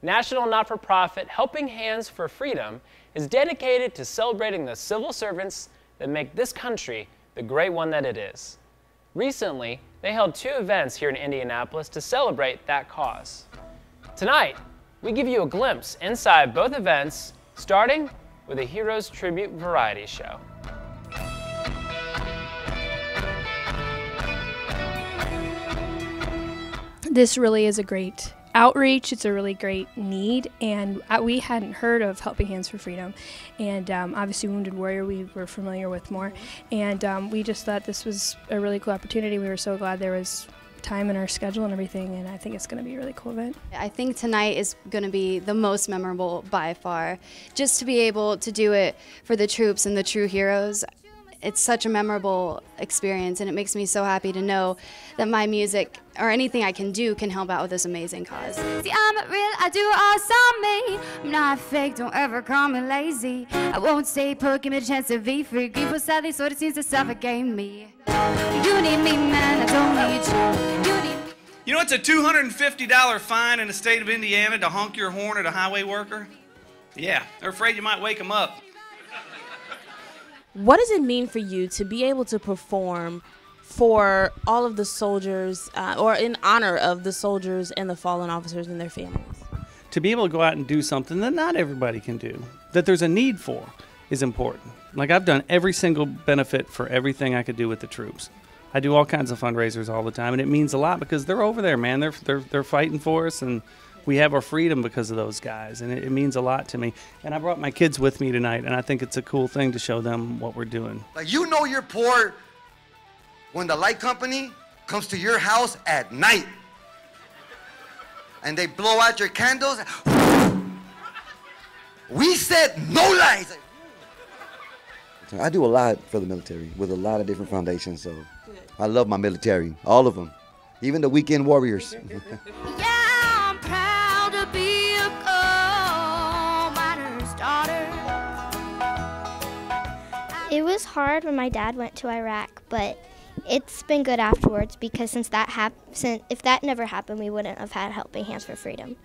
national not-for-profit Helping Hands for Freedom is dedicated to celebrating the civil servants that make this country the great one that it is. Recently, they held 2 events here in Indianapolis to celebrate that cause. Tonight, we give you a glimpse inside both events, starting with a Heroes Tribute variety show. This really is a great outreach. It's a really great need, and we hadn't heard of Helping Hands for Freedom, and obviously Wounded Warrior we were familiar with more, and we just thought this was a really cool opportunity. We were so glad there was time in our schedule and everything, and I think it's going to be a really cool event. I think tonight is going to be the most memorable by far. Just to be able to do it for the troops and the true heroes, it's such a memorable experience, and it makes me so happy to know that my music or anything I can do can help out with this amazing cause. See, I'm not real, I do all me. I'm not fake, don't ever call me lazy. I won't stay put, give me a chance to be free. People sadly sort of seems to suffocate me. You need me, man, I don't need you. You need me. You know it's a $250 fine in the state of Indiana to honk your horn at a highway worker? Yeah, they're afraid you might wake them up. What does it mean for you to be able to perform for all of the soldiers, or in honor of the soldiers and the fallen officers and their families? To be able to go out and do something that not everybody can do, that there's a need for, is important. Like, I've done every single benefit for everything I could do with the troops. I do all kinds of fundraisers all the time, and it means a lot because they're over there, man. They're fighting for us, and we have our freedom because of those guys, and it means a lot to me. And I brought my kids with me tonight, and I think it's a cool thing to show them what we're doing. Like, you know you're poor when the light company comes to your house at night and they blow out your candles. We said no lights. I do a lot for the military with a lot of different foundations, so I love my military, all of them, even the weekend warriors. It was hard when my dad went to Iraq, but it's been good afterwards because if that never happened, we wouldn't have had Helping Hands for Freedom.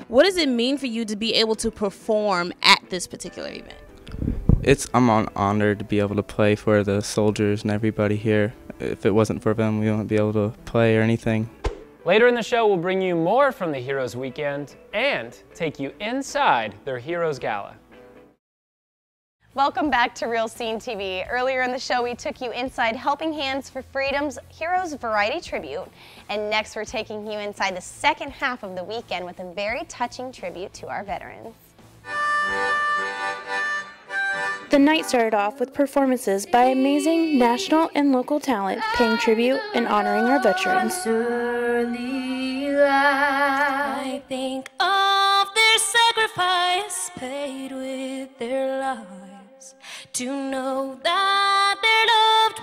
What does it mean for you to be able to perform at this particular event? I'm honored to be able to play for the soldiers and everybody here. If it wasn't for them, we wouldn't be able to play or anything. Later in the show, we'll bring you more from the Heroes Weekend and take you inside their Heroes Gala. Welcome back to Real Scene TV. Earlier in the show, we took you inside Helping Hands for Freedom's Heroes Variety Tribute. And next, we're taking you inside the second half of the weekend with a very touching tribute to our veterans. The night started off with performances by amazing national and local talent paying tribute and honoring our veterans. I think of their sacrifice paid with their lives to know that their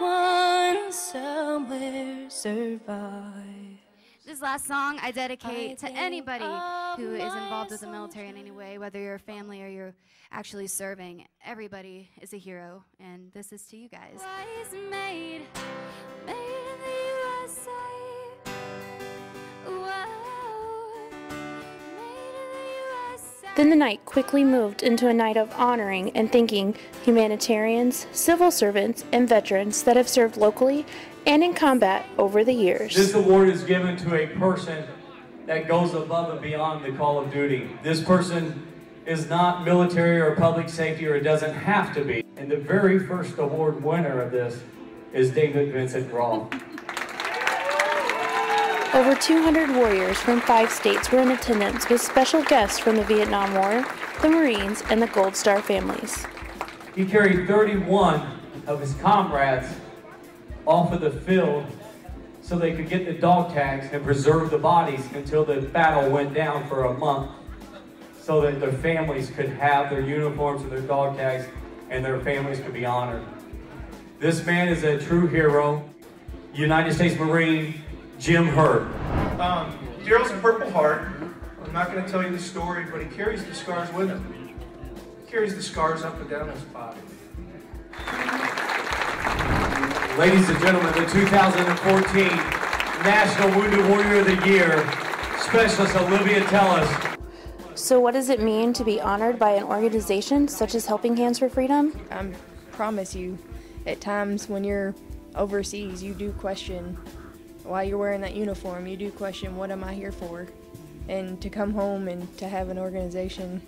loved ones somewhere survive. This last song I dedicate to anybody who is involved with the military in any way, whether you're a family or you're actually serving. Everybody is a hero, and this is to you guys. Made in the USA. Whoa. Made in the USA. Then the night quickly moved into a night of honoring and thanking humanitarians, civil servants, and veterans that have served locally and in combat over the years. This award is given to a person that goes above and beyond the call of duty. This person is not military or public safety, or it doesn't have to be. And the very first award winner of this is David Vincent Raw. Over 200 warriors from 5 states were in attendance with special guests from the Vietnam War, the Marines, and the Gold Star families. He carried 31 of his comrades off of the field so they could get the dog tags and preserve the bodies until the battle went down for a month, so that their families could have their uniforms and their dog tags and their families could be honored. This man is a true hero, United States Marine, Jim Hurt. Daryl's a Purple Heart. I'm not going to tell you the story, but he carries the scars with him. He carries the scars up and down his body. Ladies and gentlemen, the 2014 National Wounded Warrior of the Year, Specialist Olivia Tellis. So what does it mean to be honored by an organization such as Helping Hands for Freedom? I promise you, at times when you're overseas, you do question why you're wearing that uniform. You do question, what am I here for? And to come home and to have an organization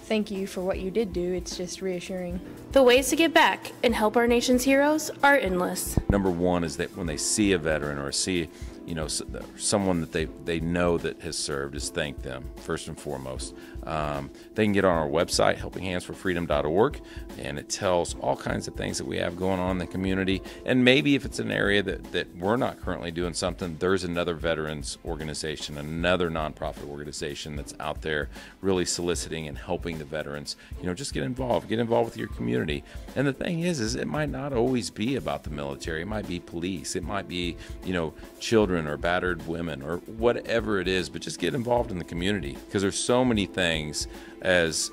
thank you for what you did do, it's just reassuring. The ways to give back and help our nation's heroes are endless. Number one is that when they see a veteran or see, you know, someone that they know that has served, is thank them first and foremost. They can get on our website, helpinghandsforfreedom.org, and it tells all kinds of things that we have going on in the community. And maybe if it's an area that we're not currently doing something, there's another veterans organization, another nonprofit organization that's out there really soliciting and helping the veterans. You know, just get involved with your community. And the thing is it might not always be about the military. It might be police. It might be, you know, children or battered women or whatever it is, but just get involved in the community, because there's so many things as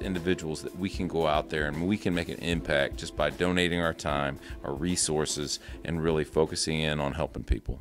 individuals that we can go out there and we can make an impact just by donating our time, our resources, and really focusing in on helping people.